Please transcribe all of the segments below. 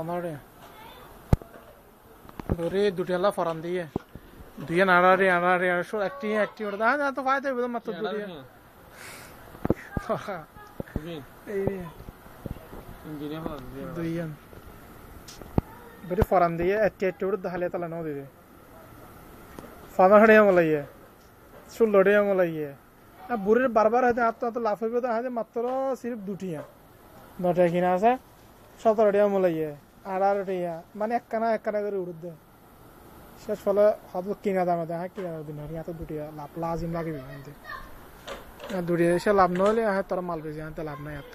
ഒന്നോടെ ഒരു দুটিয়ালা ফরান দিয়ে দুইয়া নাড়ারে নাড়ারে আসো একটি একটি ওটা না তো ফায়দা হবে মাত্র দুটিয়া এই দুইয়ান বড় ফরান দিয়ে একটি একটি ওটা ধালে তালা নাও দিবে ফানা হড়ে আমলাইয়ে সুলড়ে আমলাইয়ে আর বুড়ের বারবার হাতে আত্ম আত্ম লাফ হইবে তো হাতে মাত্র সির্ফ দুটিয়া নটা কিনা আছে 17 টাকা আমলাইয়ে আর টিয়া মানে একখানা করে উড়ুদ দেয় শেষ ফলে হয়তো কিনা দামে দেয় হ্যাঁ কিনা দিন এত দুটিয়া লাভ লাজিম লাগবে আনতে দুটিয়া এসে লাভ না হলে হ্যাঁ তোরা মাল বেশি আনতে লাভ নাই এত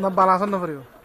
ना बालासन ना पड़ेगा